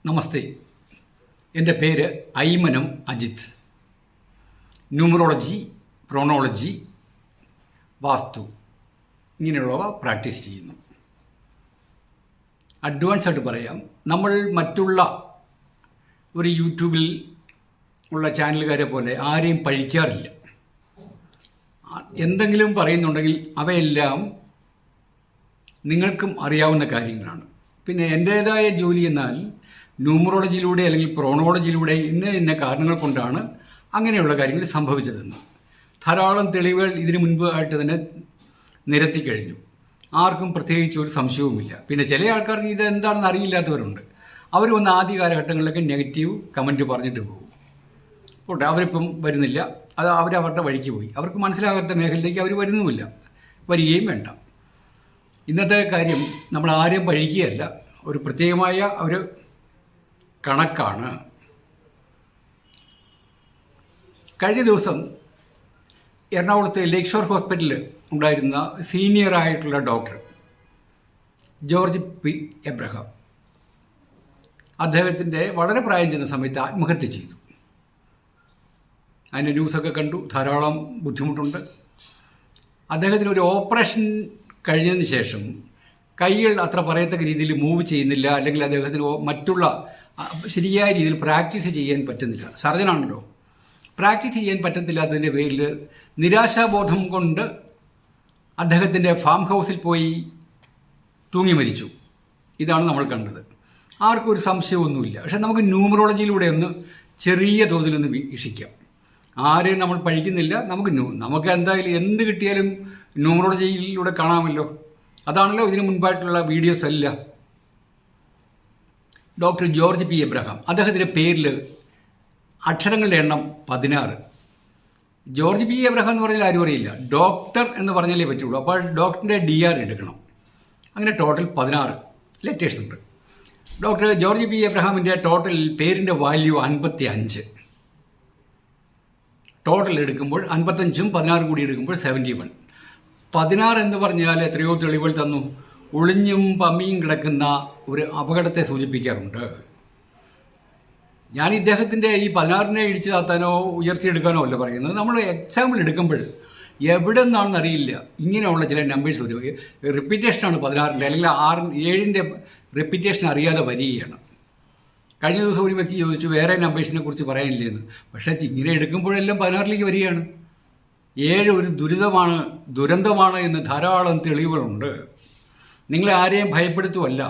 നമസ്തേ. എൻ്റെ പേര് ഐമനം അജിത്ത്. ന്യൂമറോളജി, പ്രോണോളജി, വാസ്തു ഇങ്ങനെയുള്ളവ പ്രാക്ടീസ് ചെയ്യുന്നു. അഡ്വാൻസ് ആയിട്ട് പറയാം, നമ്മൾ മറ്റുള്ള ഒരു യൂട്യൂബിൽ ഉള്ള ചാനലുകാരെ പോലെ ആരെയും പഴിക്കാറില്ല. എന്തെങ്കിലും പറയുന്നുണ്ടെങ്കിൽ അവയെല്ലാം നിങ്ങൾക്കും അറിയാവുന്ന കാര്യങ്ങളാണ്. പിന്നെ എൻ്റേതായ ജോലി എന്നാൽ ന്യൂമറോളജിയിലൂടെ അല്ലെങ്കിൽ പ്രോണോളജിയിലൂടെ ഇന്ന കാരണങ്ങൾ കൊണ്ടാണ് അങ്ങനെയുള്ള കാര്യങ്ങൾ സംഭവിച്ചതെന്ന് ധാരാളം തെളിവുകൾ ഇതിനു മുൻപ് ആയിട്ട് തന്നെ നിരത്തി കഴിഞ്ഞു. ആർക്കും പ്രത്യേകിച്ച് ഒരു സംശയവുമില്ല. പിന്നെ ചില ആൾക്കാർക്ക് ഇത് എന്താണെന്ന് അറിയില്ലാത്തവരുണ്ട്. അവർ വന്ന് ആദ്യ കാലഘട്ടങ്ങളിലൊക്കെ നെഗറ്റീവ് കമൻറ്റ് പറഞ്ഞിട്ട് പോകും. പോട്ടെ, അവരിപ്പം വരുന്നില്ല, അത് അവരവരുടെ വഴിക്ക് പോയി. അവർക്ക് മനസ്സിലാകാത്ത മേഖലയിലേക്ക് അവർ വരുന്നുമില്ല, വരികയും വേണ്ട. ഇന്നത്തെ കാര്യം നമ്മൾ ആരെയും പഴിക്കുകയല്ല, ഒരു പ്രത്യേകമായ ഒരു കണക്കാണ്. കഴിഞ്ഞ ദിവസം എറണാകുളത്ത് ലേക്ക് ഷോർ ഹോസ്പിറ്റലിൽ ഉണ്ടായിരുന്ന സീനിയറായിട്ടുള്ള ഡോക്ടർ ജോർജ് പി എബ്രഹാം, അദ്ദേഹത്തിൻ്റെ വളരെ പ്രായം ചെന്ന സമയത്ത് ആത്മഹത്യ ചെയ്തു. അതിൻ്റെ ന്യൂസൊക്കെ കണ്ടു. ധാരാളം ബുദ്ധിമുട്ടുണ്ട്. അദ്ദേഹത്തിന് ഒരു ഓപ്പറേഷൻ കഴിഞ്ഞതിന് ശേഷം കൈകൾ അത്ര പറയത്തക്ക രീതിയിൽ മൂവ് ചെയ്യുന്നില്ല, അല്ലെങ്കിൽ അദ്ദേഹത്തിന് മറ്റുള്ള ശരിയായ രീതിയിൽ പ്രാക്ടീസ് ചെയ്യാൻ പറ്റുന്നില്ല. സർജനാണല്ലോ, പ്രാക്ടീസ് ചെയ്യാൻ പറ്റത്തില്ലാത്തതിൻ്റെ പേരിൽ നിരാശാബോധം കൊണ്ട് അദ്ദേഹത്തിൻ്റെ ഫാം ഹൗസിൽ പോയി തൂങ്ങി മരിച്ചു. ഇതാണ് നമ്മൾ കണ്ടത്. ആർക്കും ഒരു സംശയമൊന്നുമില്ല. പക്ഷെ നമുക്ക് ന്യൂമറോളജിയിലൂടെ ഒന്ന് ചെറിയ തോതിലൊന്ന് വീക്ഷിക്കാം. ആരെയും നമ്മൾ പഴിക്കുന്നില്ല. നമുക്ക് എന്തായാലും എന്ത് കിട്ടിയാലും ന്യൂമറോളജിയിലൂടെ കാണാമല്ലോ. അതാണല്ലോ ഇതിനു മുൻപായിട്ടുള്ള വീഡിയോസ് എല്ലാം. ഡോക്ടർ ജോർജ് പി എബ്രഹാം, അദ്ദേഹത്തിൻ്റെ പേരിൽ അക്ഷരങ്ങളുടെ എണ്ണം 16. ജോർജ് പി എബ്രഹാം എന്ന് പറഞ്ഞാൽ ആരും അറിയില്ല, ഡോക്ടർ എന്ന് പറഞ്ഞാലേ പറ്റുള്ളൂ. അപ്പോൾ ഡോക്ടറിൻ്റെ DR എടുക്കണം. അങ്ങനെ ടോട്ടൽ 16 ലെറ്റേഴ്സ് ഉണ്ട്. ഡോക്ടർ ജോർജ് പി എബ്രഹാമിൻ്റെ ടോട്ടൽ പേരിൻ്റെ വാല്യൂ 55. ടോട്ടൽ എടുക്കുമ്പോൾ 55ഉം 16 കൂടി എടുക്കുമ്പോൾ 71. 16 എന്ന് പറഞ്ഞാൽ എത്രയോ തെളിവുകൾ തന്നു. ഒളിഞ്ഞും പമ്മിയും കിടക്കുന്ന ഒരു അപകടത്തെ സൂചിപ്പിക്കാറുണ്ട്. ഞാൻ ഇദ്ദേഹത്തിൻ്റെ ഈ 16നെ ഇടിച്ചു താത്താനോ ഉയർത്തിയെടുക്കാനോ അല്ല പറയുന്നത്. നമ്മൾ എക്സാമ്പിൾ എടുക്കുമ്പോൾ എവിടെ നിന്നാണെന്ന് അറിയില്ല, ഇങ്ങനെയുള്ള ചില നമ്പേഴ്സ് വരും. റിപ്പീറ്റേഷനാണ് 16ൻ്റെ, അല്ലെങ്കിൽ 7ൻ്റെ റിപ്പീറ്റേഷൻ അറിയാതെ വരികയാണ്. കഴിഞ്ഞ ദിവസം ഒരു വ്യക്തി ചോദിച്ചു വേറെ നമ്പേഴ്സിനെ കുറിച്ച് പറയാനില്ലെന്ന്. പക്ഷേ ഇങ്ങനെ എടുക്കുമ്പോഴെല്ലാം 16ലേക്ക് വരികയാണ്. 7 ഒരു ദുരന്തമാണ് എന്ന് ധാരാളം തെളിവുകളുണ്ട്. നിങ്ങളെ ആരെയും ഭയപ്പെടുത്തുമല്ല,